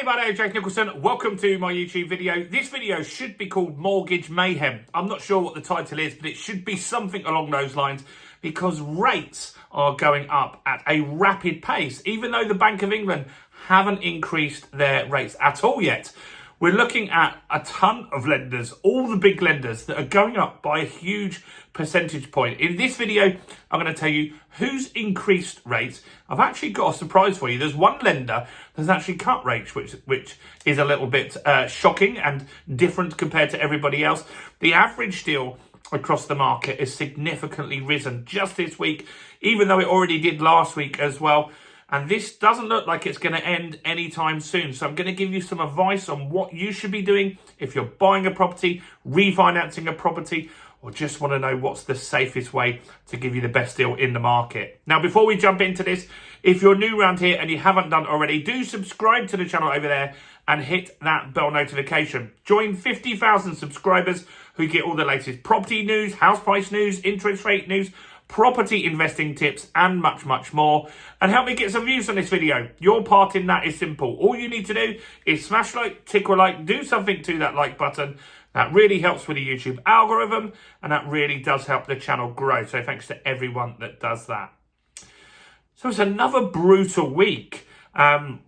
Hey, my name is Jake Nicholson. Welcome to my YouTube video. This video should be called Mortgage Mayhem. I'm not sure what the title is, but it should be something along those lines because rates are going up at a rapid pace, even though the Bank of England haven't increased their rates at all yet. We're looking at a ton of lenders, all the big lenders that are going up by a huge percentage point. In this video, I'm going to tell you who's increased rates. I've actually got a surprise for you. There's one lender that's actually cut rates, which is a little bit shocking and different compared to everybody else. The average deal across the market has significantly risen just this week, even though it already did last week as well. And this doesn't look like it's going to end anytime soon. So I'm going to give you some advice on what you should be doing if you're buying a property, refinancing a property, or just want to know what's the safest way to give you the best deal in the market. Now, before we jump into this, if you're new around here and you haven't done already, do subscribe to the channel over there and hit that bell notification. Join 50,000 subscribers who get all the latest property news, house price news, interest rate news, property investing tips, and much, much more. And help me get some views on this video. Your part in that is simple. All you need to do is smash like, tickle like, do something to that like button. That really helps with the YouTube algorithm, and that really does help the channel grow. So thanks to everyone that does that. So it's another brutal week. I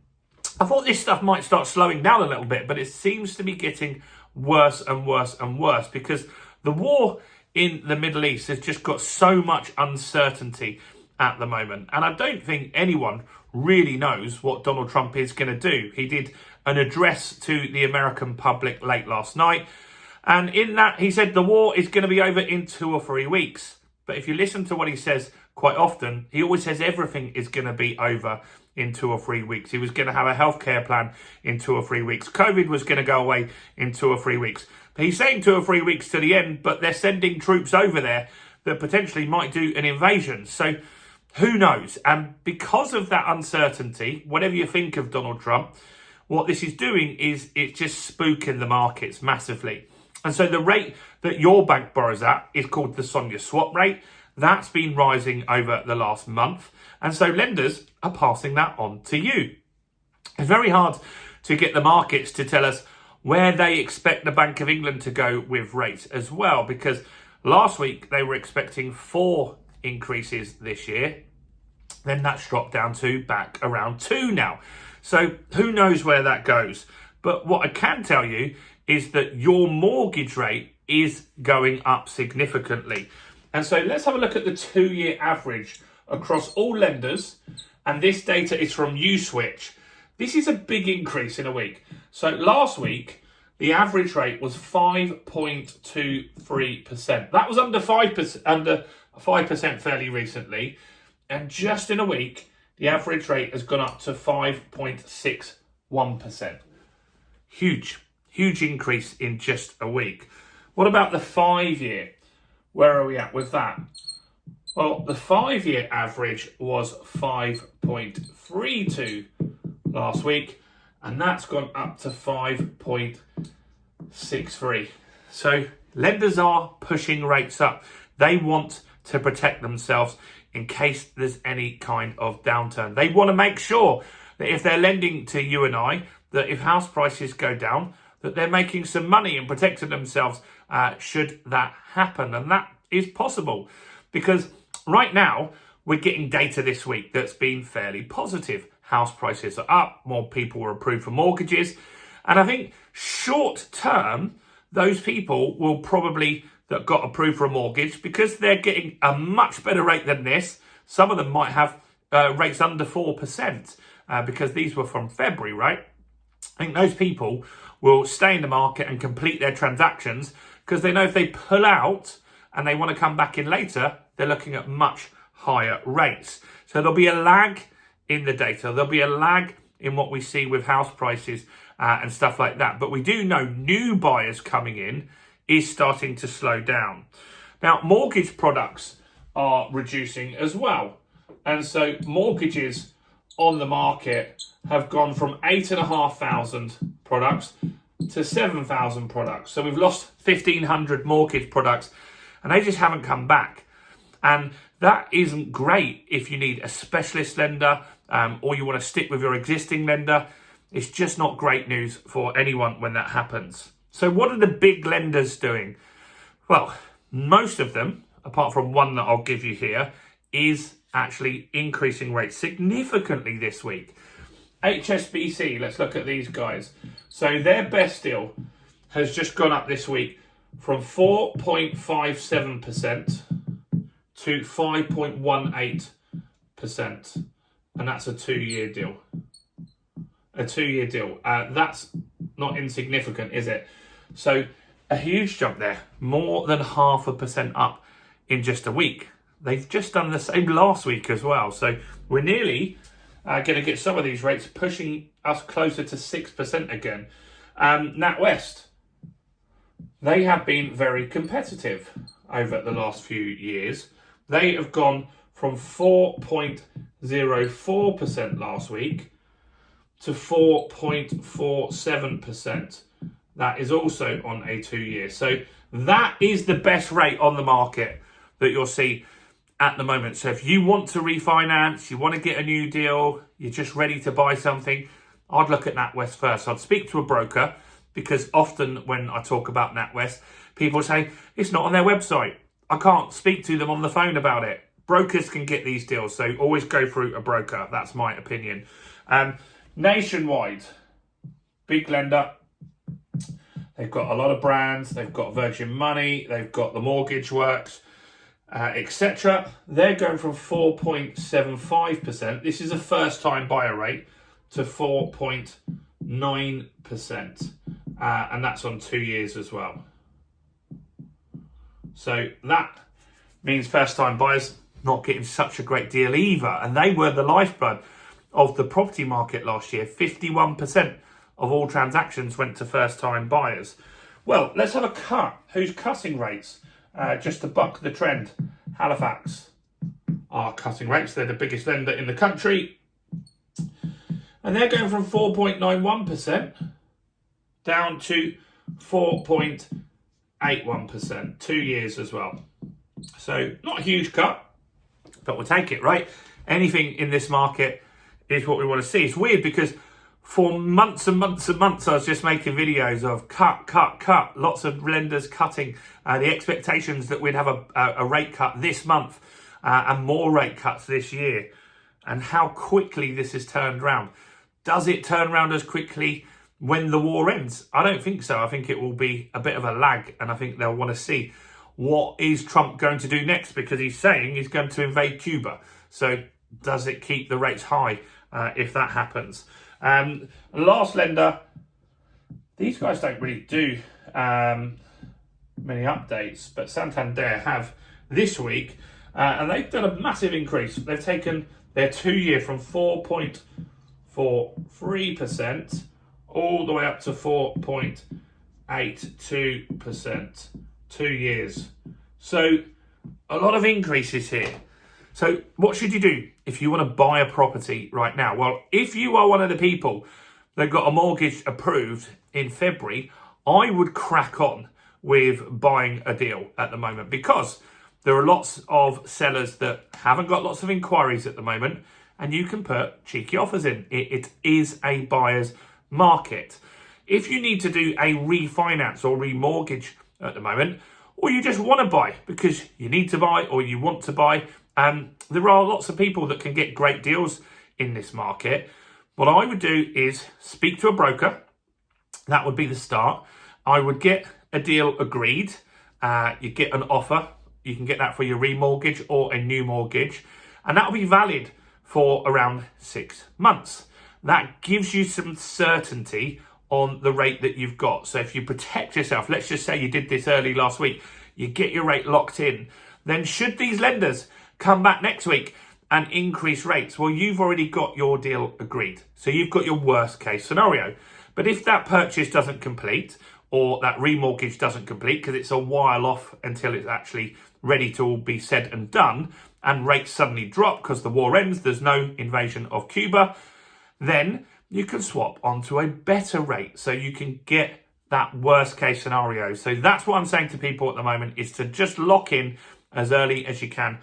thought this stuff might start slowing down a little bit, but it seems to be getting worse and worse and worse because the war in the Middle East has just got so much uncertainty at the moment. And I don't think anyone really knows what Donald Trump is going to do. He did an address to the American public late last night. And in that, he said the war is going to be over in 2 or 3 weeks. But if you listen to what he says quite often, he always says everything is going to be over in 2 or 3 weeks. He was going to have a healthcare plan in 2 or 3 weeks. COVID was going to go away in 2 or 3 weeks. He's saying 2 or 3 weeks to the end, but they're sending troops over there that potentially might do an invasion. So who knows? And because of that uncertainty, whatever you think of Donald Trump, what this is doing is it's just spooking the markets massively. And so the rate that your bank borrows at is called the SONIA swap rate. That's been rising over the last month. And so lenders are passing that on to you. It's very hard to get the markets to tell us where they expect the Bank of England to go with rates as well, because last week they were expecting 4 increases this year. Then that's dropped down to back around 2 now. So who knows where that goes? But what I can tell you is that your mortgage rate is going up significantly. And so let's have a look at the 2-year average across all lenders. And this data is from Uswitch. This is a big increase in a week. So last week, the average rate was 5.23%. That was under 5% fairly recently. And just in a week, the average rate has gone up to 5.61%. Huge increase in just a week. What about the 5-year? Where are we at with that? Well, the 5-year average was 5.32 last week, and that's gone up to 5.63. So lenders are pushing rates up. They want to protect themselves in case there's any kind of downturn. They want to make sure that if they're lending to you and I, that if house prices go down, that they're making some money and protecting themselves should that happen. And that is possible because right now we're getting data this week that's been fairly positive. House prices are up, more people were approved for mortgages. And I think short term, those people will probably that got approved for a mortgage because they're getting a much better rate than this. Some of them might have rates under 4% because these were from February, right? I think those people will stay in the market and complete their transactions because they know if they pull out and they want to come back in later, they're looking at much higher rates. So there'll be a lag in the data. There'll be a lag in what we see with house prices and stuff like that. But we do know new buyers coming in is starting to slow down. Now, mortgage products are reducing as well. And so mortgages on the market have gone from 8,500 products to 7,000 products. So we've lost 1,500 mortgage products and they just haven't come back. And that isn't great if you need a specialist lender or you want to stick with your existing lender. It's just not great news for anyone when that happens. So what are the big lenders doing? Well, most of them, apart from one that I'll give you here, is actually increasing rates significantly this week. HSBC, let's look at these guys. So their best deal has just gone up this week from 4.57% to 5.18%. And that's a 2-year deal. A 2-year deal. That's not insignificant, is it? So a huge jump there. More than 0.5% up in just a week. They've just done the same last week as well. So we're nearly going to get some of these rates pushing us closer to 6% again. NatWest, they have been very competitive over the last few years. They have gone from 4.04% last week to 4.47%. That is also on a 2-year. So that is the best rate on the market that you'll see at the moment. So if you want to refinance, you want to get a new deal, you're just ready to buy something, I'd look at NatWest first. I'd speak to a broker, because often when I talk about NatWest, people say, it's not on their website. I can't speak to them on the phone about it. Brokers can get these deals, so always go through a broker. That's my opinion. Nationwide, big lender. They've got a lot of brands. They've got Virgin Money. They've got the Mortgage Works, etc. They're going from 4.75%. This is a first-time buyer rate to 4.9%. And that's on 2 years as well. So that means first-time buyers not getting such a great deal either. And they were the lifeblood of the property market last year. 51% of all transactions went to first-time buyers. Well, let's have a cut. Who's cutting rates? Just to buck the trend. Halifax are cutting rates. They're the biggest lender in the country. And they're going from 4.91% down to 4.81%. 2 years as well. So not a huge cut, but we'll take it, right? Anything in this market is what we want to see. It's weird because for months and months and months, I was just making videos of cut. Lots of lenders cutting. The expectations that we'd have a rate cut this month and more rate cuts this year. And how quickly this has turned around. Does it turn around as quickly when the war ends? I don't think so. I think it will be a bit of a lag. And I think they'll want to see what is Trump going to do next, because he's saying he's going to invade Cuba. So does it keep the rates high if that happens? Last lender, these guys don't really do many updates, but Santander have this week, and they've done a massive increase. They've taken their 2-year from 4.43% all the way up to 4.82%. 2 years. So a lot of increases here. So what should you do if you want to buy a property right now? Well, if you are one of the people that got a mortgage approved in February, I would crack on with buying a deal at the moment, because there are lots of sellers that haven't got lots of inquiries at the moment, and you can put cheeky offers in. It is a buyer's market. If you need to do a refinance or remortgage at the moment, or you just want to buy because you need to buy or you want to buy, there are lots of people that can get great deals in this market. What I would do is speak to a broker. That would be the start. I would get a deal agreed. You get an offer. You can get that for your remortgage or a new mortgage, and that will be valid for around 6 months. That gives you some certainty on the rate that you've got. So if you protect yourself, let's just say you did this early last week, you get your rate locked in, then should these lenders come back next week and increase rates, well, you've already got your deal agreed. So you've got your worst case scenario. But if that purchase doesn't complete, or that remortgage doesn't complete because it's a while off until it's actually ready to all be said and done, and rates suddenly drop because the war ends, there's no invasion of Cuba, then you can swap onto a better rate so you can get that worst case scenario. So that's what I'm saying to people at the moment, is to just lock in as early as you can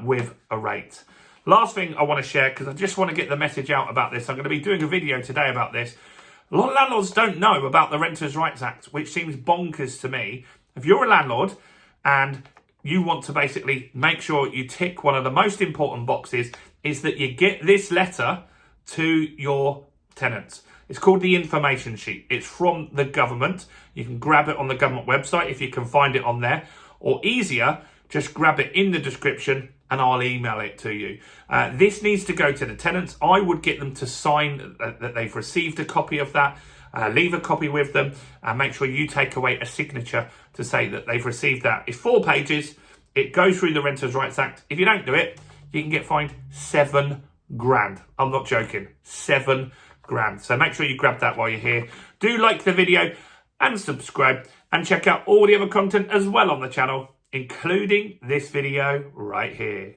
with a rate. Last thing I want to share, because I just want to get the message out about this. I'm going to be doing a video today about this. A lot of landlords don't know about the Renters' Rights Act, which seems bonkers to me. If you're a landlord and you want to basically make sure you tick one of the most important boxes, is that you get this letter to your tenants. It's called the information sheet. It's from the government. You can grab it on the government website if you can find it on there, or easier, just grab it in the description and I'll email it to you. This needs to go to the tenants. I would get them to sign that they've received a copy of that. Leave a copy with them and make sure you take away a signature to say that they've received that. It's 4 pages. It goes through the Renters' Rights Act. If you don't do it, you can get fined £7 grand. I'm not joking. £7 grand. So make sure you grab that while you're here. Do like the video and subscribe, and check out all the other content as well on the channel, including this video right here.